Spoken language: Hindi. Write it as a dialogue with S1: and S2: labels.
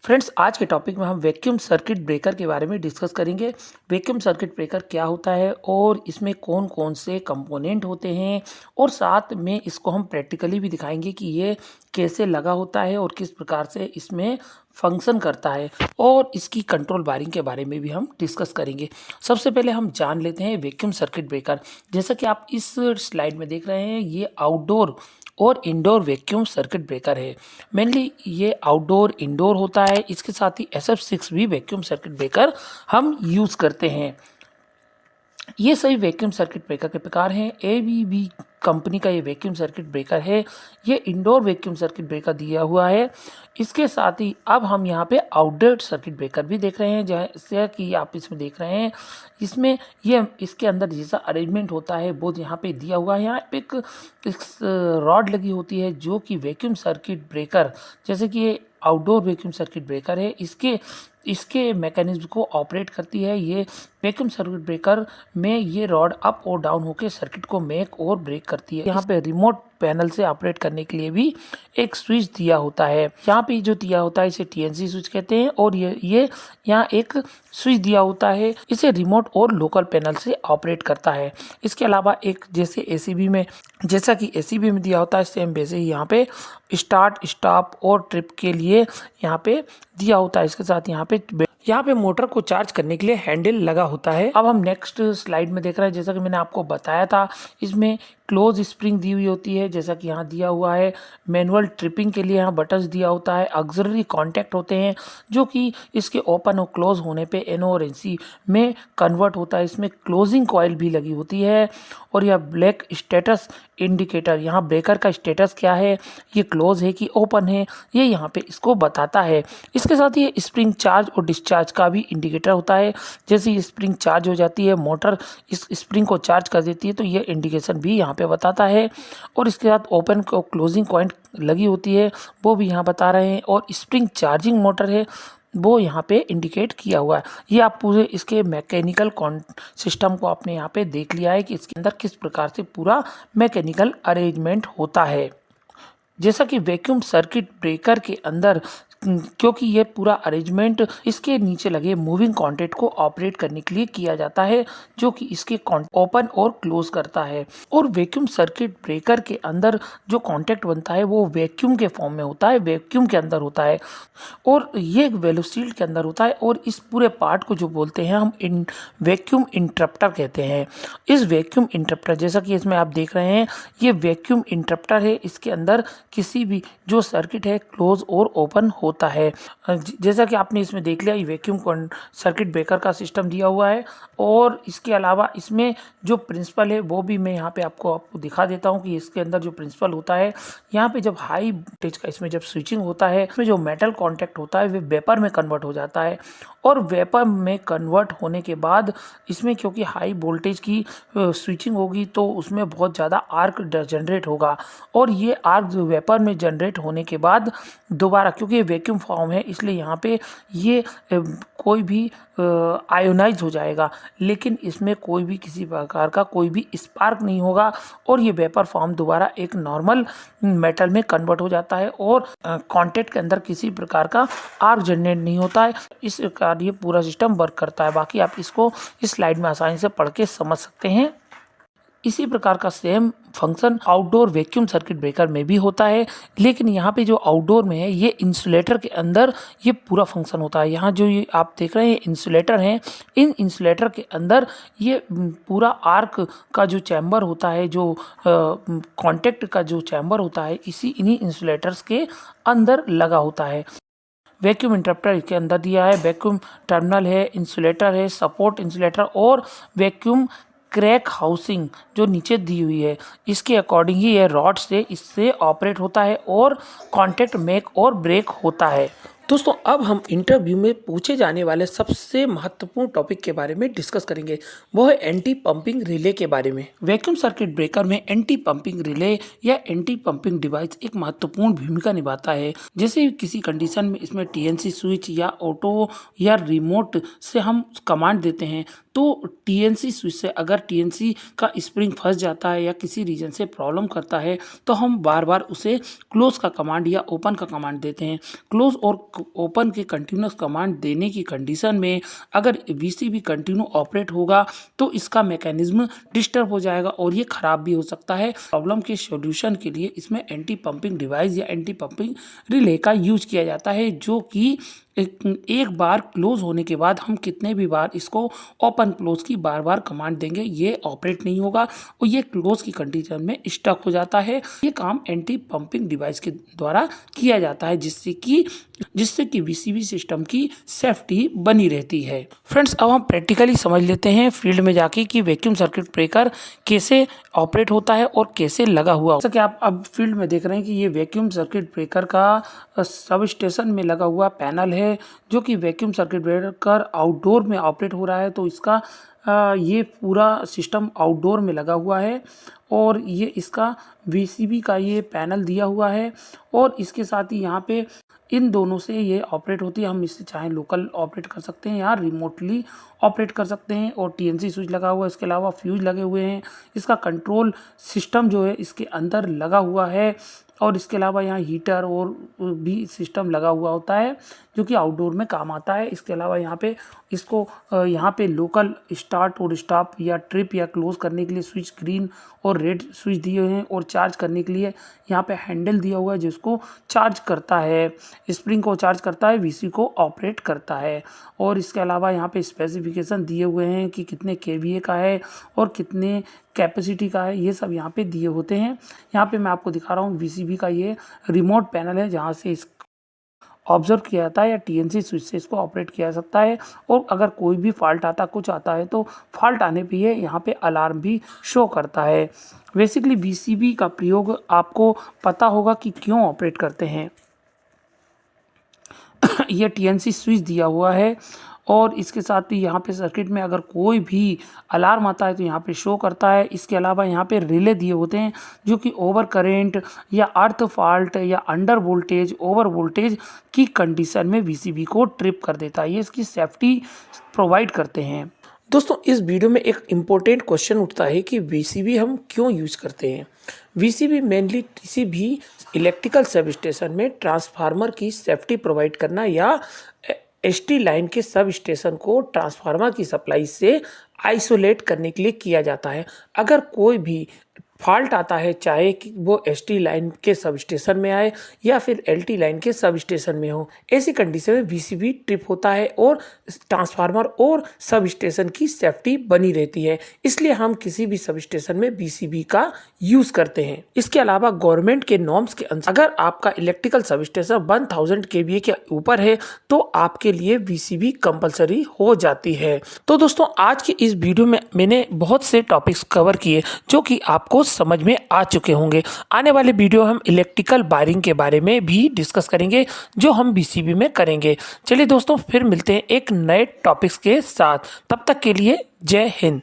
S1: फ्रेंड्स, आज के टॉपिक में हम वैक्यूम सर्किट ब्रेकर के बारे में डिस्कस करेंगे। वैक्यूम सर्किट ब्रेकर क्या होता है और इसमें कौन कौन से कंपोनेंट होते हैं, और साथ में इसको हम प्रैक्टिकली भी दिखाएंगे कि ये कैसे लगा होता है और किस प्रकार से इसमें फंक्शन करता है, और इसकी कंट्रोल वायरिंग के बारे में भी हम डिस्कस करेंगे। सबसे पहले हम जान लेते हैं वैक्यूम सर्किट ब्रेकर। जैसा कि आप इस स्लाइड में देख रहे हैं, ये आउटडोर और इंडोर वैक्यूम सर्किट ब्रेकर है। मेनली ये आउटडोर इंडोर होता है। इसके साथ ही SF6 भी वैक्यूम सर्किट ब्रेकर हम यूज़ करते हैं। ये सभी वैक्यूम सर्किट ब्रेकर के प्रकार हैं। ABB कंपनी का ये वैक्यूम सर्किट ब्रेकर है। ये इंडोर वैक्यूम सर्किट ब्रेकर दिया हुआ है। इसके साथ ही अब हम यहाँ पे आउटडोर सर्किट ब्रेकर भी देख रहे हैं, जैसे कि आप इसमें देख रहे हैं। इसमें ये इसके अंदर जैसा अरेंजमेंट होता है वो यहाँ पे दिया हुआ है। यहाँ पे एक रॉड लगी होती है जो कि वैक्यूम सर्किट ब्रेकर, जैसे कि ये आउटडोर वैक्यूम सर्किट ब्रेकर है, इसके मैकेनिज्म को ऑपरेट करती है। ये वैक्यूम सर्किट ब्रेकर में ये रॉड अप और डाउन होकर सर्किट को मेक और ब्रेक करती है। यहाँ पे रिमोट पैनल से ऑपरेट करने के लिए भी एक स्विच दिया होता है। यहाँ पे जो दिया होता है इसे TNC स्विच कहते हैं, और ये यहाँ एक स्विच दिया होता है, इसे रिमोट और लोकल पैनल से ऑपरेट करता है। इसके अलावा एक जैसे ACB में, जैसा कि ACB में दिया होता है, सेम वैसे ही यहाँ पे स्टार्ट स्टॉप और ट्रिप के लिए यहाँ पे दिया होता है। इसके साथ यहाँ पे मोटर को चार्ज करने के लिए हैंडल लगा होता है। अब हम नेक्स्ट स्लाइड में देख रहे हैं, जैसा कि मैंने आपको बताया था, इसमें क्लोज स्प्रिंग दी हुई होती है, जैसा कि यहाँ दिया हुआ है। मैनुअल ट्रिपिंग के लिए यहाँ बटन्स दिया होता है। ऑक्सिलरी कॉन्टैक्ट होते हैं जो कि इसके ओपन और क्लोज होने पे NO और NC में कन्वर्ट होता है। इसमें क्लोजिंग कॉइल भी लगी होती है। और यह ब्लैक स्टेटस इंडिकेटर, यहाँ ब्रेकर का स्टेटस क्या है, ये क्लोज है कि ओपन है, ये यहाँ पे इसको बताता है। इसके साथ ही स्प्रिंग चार्ज और डिस्चार्ज का भी इंडिकेटर होता है। जैसे ये स्प्रिंग चार्ज हो जाती है, मोटर इस स्प्रिंग को चार्ज कर देती है, तो ये इंडिकेशन भी यहाँ पे बताता है। और इसके साथ ओपन को क्लोजिंग पॉइंट लगी होती है, वो भी यहाँ बता रहे हैं। और स्प्रिंग चार्जिंग मोटर है, वो यहाँ पे इंडिकेट किया हुआ है। ये आप पूरे इसके मैकेनिकल सिस्टम को आपने यहाँ पे देख लिया है कि इसके अंदर किस प्रकार से पूरा मैकेनिकल अरेंजमेंट होता है। जैसा कि वैक्यूम सर्किट ब्रेकर के अंदर, क्योंकि ये पूरा अरेंजमेंट इसके नीचे लगे मूविंग कॉन्टैक्ट को ऑपरेट करने के लिए किया जाता है, जो कि इसके ओपन और क्लोज करता है। और वैक्यूम सर्किट ब्रेकर के अंदर जो कॉन्टैक्ट बनता है वो वैक्यूम के फॉर्म में होता है, वैक्यूम के अंदर होता है, और ये एक वेलोसील्ड के अंदर होता है। और इस पूरे पार्ट को जो बोलते हैं हम वैक्यूम इंटरप्टर कहते हैं। इस वैक्यूम इंटरप्टर, जैसा कि इसमें आप देख रहे हैं, ये वैक्यूम इंटरप्टर है। इसके अंदर किसी भी जो सर्किट है क्लोज और ओपन होता है। जैसा कि आपने इसमें देख लिया, ये वैक्यूम सर्किट ब्रेकर का सिस्टम दिया हुआ है। और इसके अलावा इसमें जो प्रिंसिपल है वो भी मैं यहाँ पे आपको दिखा देता हूँ कि इसके अंदर जो प्रिंसिपल होता है, यहाँ पे जब हाई वोल्टेज का इसमें जब स्विचिंग होता है, इसमें जो मेटल कांटेक्ट होता है वो वेपर में कन्वर्ट हो जाता है। और वेपर में कन्वर्ट होने के बाद इसमें क्योंकि हाई वोल्टेज की स्विचिंग होगी तो उसमें बहुत ज़्यादा आर्क जनरेट होगा। और ये आर्क वेपर में जनरेट होने के बाद दोबारा, क्योंकि ये वैक्यूम फॉर्म है इसलिए यहाँ पे ये कोई भी आयोनाइज हो जाएगा, लेकिन इसमें कोई भी किसी प्रकार का कोई भी स्पार्क नहीं होगा। और ये वेपर फॉर्म दोबारा एक नॉर्मल मेटल में कन्वर्ट हो जाता है, और कॉन्टैक्ट के अंदर किसी प्रकार का आर्क जनरेट नहीं होता है। इस प्रकार ये पूरा सिस्टम वर्क करता है। बाकी आप इसको इस स्लाइड में आसानी से पढ़ के समझ सकते हैं। इसी प्रकार का same function outdoor vacuum circuit breaker में भी होता है, लेकिन यहाँ पे जो आउटडोर में है ये इंसुलेटर के अंदर ये पूरा फंक्शन होता है। यहाँ जो ये आप देख रहे हैं इंसुलेटर हैं, इन इंसुलेटर के अंदर ये पूरा आर्क का जो चैम्बर होता है, जो कॉन्टैक्ट का जो चैम्बर होता है, इन्हीं इंसुलेटर्स के अंदर लगा होता है। वैक्यूम इंटरप्टर के अंदर दिया है, वैक्यूम टर्मिनल है, इंसुलेटर है, सपोर्ट इंसुलेटर और वैक्यूम क्रैक हाउसिंग जो नीचे दी हुई है। इसके अकॉर्डिंग ही ये रॉड से इससे ऑपरेट होता है और कॉन्टैक्ट मेक और ब्रेक होता है। दोस्तों, अब हम इंटरव्यू में पूछे जाने वाले सबसे महत्वपूर्ण टॉपिक के बारे में डिस्कस करेंगे, वो है एंटी पंपिंग रिले के बारे में। वैक्यूम सर्किट ब्रेकर में एंटी पंपिंग रिले या एंटी पंपिंग डिवाइस एक महत्वपूर्ण भूमिका निभाता है। जैसे किसी कंडीशन में इसमें TNC स्विच या ऑटो या रिमोट से हम कमांड देते हैं तो टीएनसी स्विच से अगर टीएनसी का स्प्रिंग फंस जाता है या किसी रीजन से प्रॉब्लम करता है तो हम बार बार उसे क्लोज का कमांड या ओपन का कमांड देते हैं। क्लोज और ओपन के कंटिन्यूस कमांड देने की कंडीशन में अगर वीसीबी कंटिन्यू ऑपरेट होगा तो इसका मैकेनिज्म डिस्टर्ब हो जाएगा और ये खराब भी हो सकता है। प्रॉब्लम के सॉल्यूशन के लिए इसमें एंटी पंपिंग डिवाइस या एंटी पंपिंग रिले का यूज किया जाता है, जो कि एक बार क्लोज होने के बाद हम कितने भी बार इसको ओपन क्लोज की बार बार कमांड देंगे ये ऑपरेट नहीं होगा और ये क्लोज की कंडीशन में स्टक हो जाता है। ये काम एंटी पंपिंग डिवाइस के द्वारा किया जाता है जिससे कि वीसीबी सिस्टम की सेफ्टी बनी रहती है। फ्रेंड्स, अब हम प्रैक्टिकली समझ लेते हैं फील्ड में जाके कि वैक्यूम सर्किट ब्रेकर कैसे ऑपरेट होता है और कैसे लगा हुआ। जैसा कि आप अब फील्ड में देख रहे हैं कि ये वैक्यूम सर्किट ब्रेकर का सब स्टेशन में लगा हुआ पैनल है, जो कि वैक्यूम सर्किट ब्रेकर आउटडोर में ऑपरेट हो रहा है। तो इसका ये पूरा सिस्टम आउटडोर में लगा हुआ है और ये इसका वीसीबी का ये पैनल दिया हुआ है और इसके साथ ही यहाँ पे इन दोनों से ये ऑपरेट होती है। हम इससे चाहे लोकल ऑपरेट कर सकते हैं या रिमोटली ऑपरेट कर सकते हैं और टीएनसी स्विच लगा हुआ है। इसके अलावा फ्यूज लगे हुए हैं। इसका कंट्रोल सिस्टम जो है इसके अंदर लगा हुआ है और इसके अलावा यहाँ हीटर और भी सिस्टम लगा हुआ होता है जो कि आउटडोर में काम आता है। इसके अलावा यहाँ पे इसको यहाँ पे लोकल स्टार्ट और स्टॉप या ट्रिप या क्लोज करने के लिए स्विच ग्रीन और रेड स्विच दिए हुए हैं और चार्ज करने के लिए यहाँ पे हैंडल दिया हुआ है जिसको चार्ज करता है, स्प्रिंग को चार्ज करता है, वीसी को ऑपरेट करता है। और इसके अलावा यहाँ पे स्पेसिफिकेशन दिए हुए हैं कि कितने केवीए का है और कितने कैपेसिटी का है, ये सब यहाँ पे दिए होते हैं। यहाँ पे मैं आपको दिखा रहा हूँ वीसीबी का ये रिमोट पैनल है जहाँ से इस ऑब्जर्व किया जाता है या टीएनसी स्विच से इसको ऑपरेट किया जा सकता है। और अगर कोई भी फॉल्ट आता कुछ आता है तो फॉल्ट आने पे ये यहाँ पे अलार्म भी शो करता है। बेसिकली वीसीबी का प्रयोग आपको पता होगा कि क्यों ऑपरेट करते हैं। ये टीएनसी स्विच दिया हुआ है और इसके साथ ही यहाँ पे सर्किट में अगर कोई भी अलार्म आता है तो यहाँ पे शो करता है। इसके अलावा यहाँ पे रिले दिए होते हैं जो कि ओवर करेंट या अर्थ फॉल्ट या अंडर वोल्टेज ओवर वोल्टेज की कंडीशन में वीसीबी को ट्रिप कर देता है। ये इसकी सेफ्टी प्रोवाइड करते हैं। दोस्तों, इस वीडियो में एक इम्पोर्टेंट क्वेश्चन उठता है कि वीसीबी हम क्यों यूज़ करते हैं। वीसीबी मेनली किसी भी इलेक्ट्रिकल सब स्टेशन में ट्रांसफार्मर की सेफ्टी प्रोवाइड करना या एसटी लाइन के सब स्टेशन को ट्रांसफार्मर की सप्लाई से आइसोलेट करने के लिए किया जाता है। अगर कोई भी फॉल्ट आता है, चाहे कि वो एसटी लाइन के सब स्टेशन में आए या फिर एलटी लाइन के सब स्टेशन में हो, ऐसी कंडीशन में वीसीबी ट्रिप होता है और ट्रांसफार्मर और सब स्टेशन की सेफ्टी बनी रहती है। इसलिए हम किसी भी सब स्टेशन में वीसीबी का यूज करते हैं। इसके अलावा गवर्नमेंट के नॉर्म्स के अनुसार अगर आपका इलेक्ट्रिकल सब स्टेशन 1000 केवीए के ऊपर है तो आपके लिए वीसीबी कंपलसरी हो जाती है। तो दोस्तों, आज की इस वीडियो में मैंने बहुत से टॉपिक्स कवर किए जो कि आपको समझ में आ चुके होंगे। आने वाले वीडियो हम इलेक्ट्रिकल वायरिंग के बारे में भी डिस्कस करेंगे जो हम वीसीबी में करेंगे। चलिए दोस्तों, फिर मिलते हैं एक नए टॉपिक्स के साथ। तब तक के लिए जय हिंद।